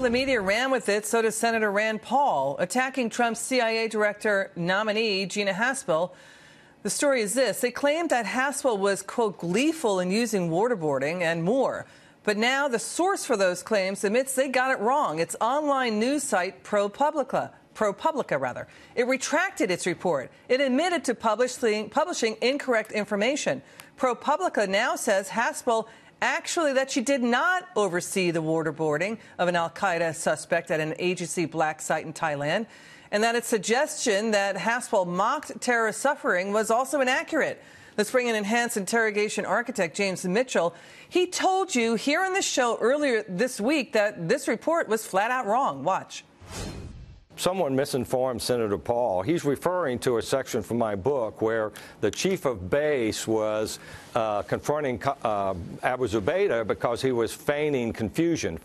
The media ran with it, so does Senator Rand Paul, attacking Trump's CIA director nominee, Gina Haspel. The story is this. They claimed that Haspel was, quote, gleeful in using waterboarding and more. But now the source for those claims admits they got it wrong. It's online news site ProPublica. It retracted its report. It admitted to publishing incorrect information. ProPublica now says Haspel actually that she did not oversee the waterboarding of an al-Qaeda suspect at an agency black site in Thailand, and that its suggestion that Haspel mocked terrorist suffering was also inaccurate. Let's bring in enhanced interrogation architect James Mitchell. He told you here on this show earlier this week that this report was flat out wrong. Watch. Someone misinformed Senator Paul. He's referring to a section from my book where the chief of base was confronting Abu Zubaydah because he was faking confusion.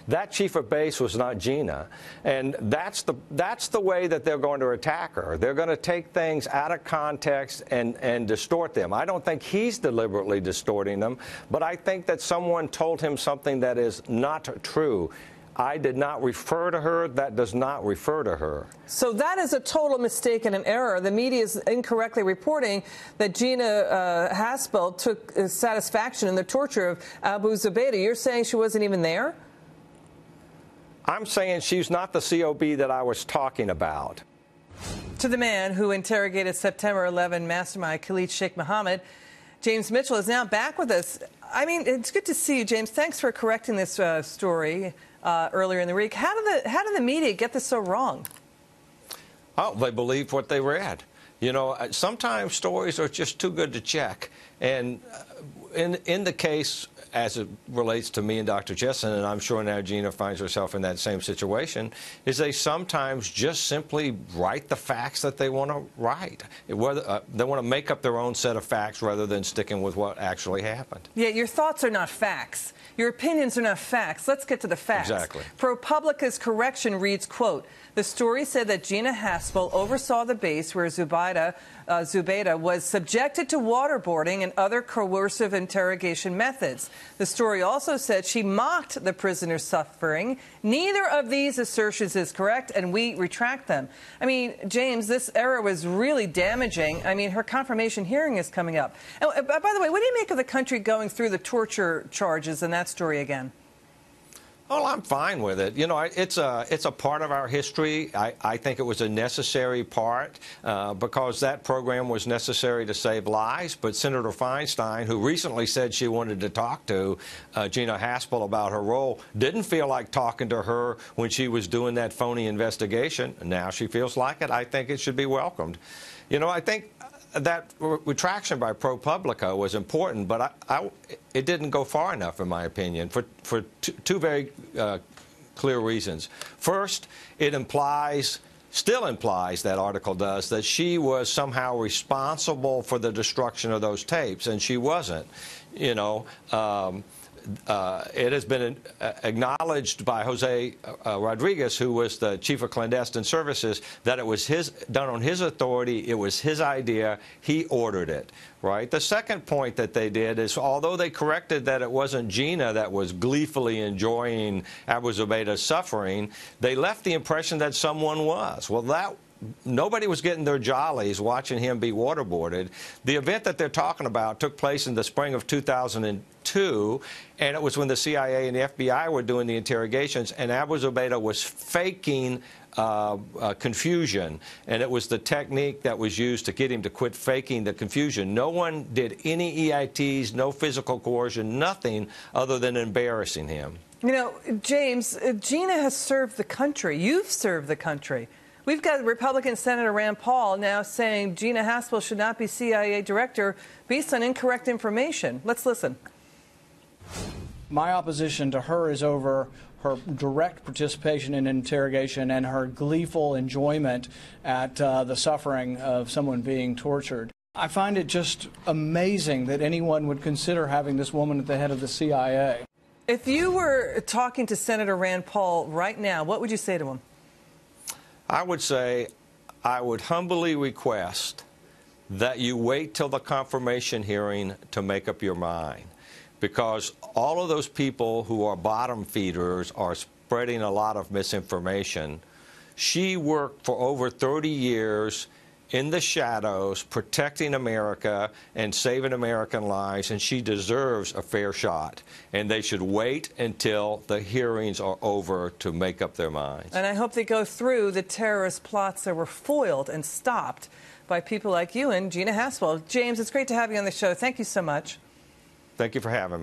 That chief of base was not Gina. And that's the way that they're going to attack her. They're going to take things out of context and distort them. I don't think he's deliberately distorting them, but I think that someone told him something that is not true. I did not refer to her. That does not refer to her. So that is a total mistake and an error. The media is incorrectly reporting that Gina Haspel took satisfaction in the torture of Abu Zubaydah. You're saying she wasn't even there? I'm saying she's not the COB that I was talking about. To the man who interrogated September 11 mastermind Khalid Sheikh Mohammed, James Mitchell is now back with us. I mean, it's good to see you, James. Thanks for correcting this story earlier in the week. How did the media get this so wrong? Oh, they believed what they read. You know, sometimes stories are just too good to check. And in the case, as it relates to me and Dr. Jessen, and I'm sure now Gina finds herself in that same situation, is they sometimes just simply write the facts that they want to write. They want to make up their own set of facts rather than sticking with what actually happened. Yeah, your thoughts are not facts. Your opinions are not facts. Let's get to the facts. Exactly. ProPublica's correction reads, quote, the story said that Gina Haspel oversaw the base where Zubaydah was subjected to waterboarding and other coercive interrogation methods. The story also said she mocked the prisoner's suffering. Neither of these assertions is correct, and we retract them. I mean, James, this error was really damaging. I mean, her confirmation hearing is coming up. And, by the way, what do you make of the country going through the torture charges in that story again? Well, I'm fine with it. You know, it's a part of our history. I think it was a necessary part because that program was necessary to save lives. But Senator Feinstein, who recently said she wanted to talk to Gina Haspel about her role, didn't feel like talking to her when she was doing that phony investigation. Now she feels like it. I think it should be welcomed. You know, I think that retraction by ProPublica was important, but it didn't go far enough, in my opinion, for two very clear reasons. First, it still implies, that article does, that she was somehow responsible for the destruction of those tapes, and she wasn't. You know, it has been acknowledged by Jose Rodriguez, who was the chief of clandestine services, that it was done on his authority. It was his idea. He ordered it. Right. The second point that they did is, although they corrected that it wasn't Gina that was gleefully enjoying Abu Zubaydah's suffering, they left the impression that someone was. Well, nobody was getting their jollies watching him be waterboarded. The event that they're talking about took place in the spring of 2002, and it was when the CIA and the FBI were doing the interrogations, and Abu Zubaydah was faking confusion, and it was the technique that was used to get him to quit faking the confusion. No one did any EITs, no physical coercion, nothing other than embarrassing him. You know, James, Gina has served the country. You've served the country. We've got Republican Senator Rand Paul now saying Gina Haspel should not be CIA director based on incorrect information. Let's listen. My opposition to her is over her direct participation in interrogation and her gleeful enjoyment at the suffering of someone being tortured. I find it just amazing that anyone would consider having this woman at the head of the CIA. If you were talking to Senator Rand Paul right now, what would you say to him? I would say I would humbly request that you wait till the confirmation hearing to make up your mind. because all of those people who are bottom feeders are spreading a lot of misinformation. She worked for over 30 years in the shadows, protecting America and saving American lives, and she deserves a fair shot. And they should wait until the hearings are over to make up their minds. And I hope they go through the terrorist plots that were foiled and stopped by people like you and Gina Haspel. James, it's great to have you on the show. Thank you so much. Thank you for having me.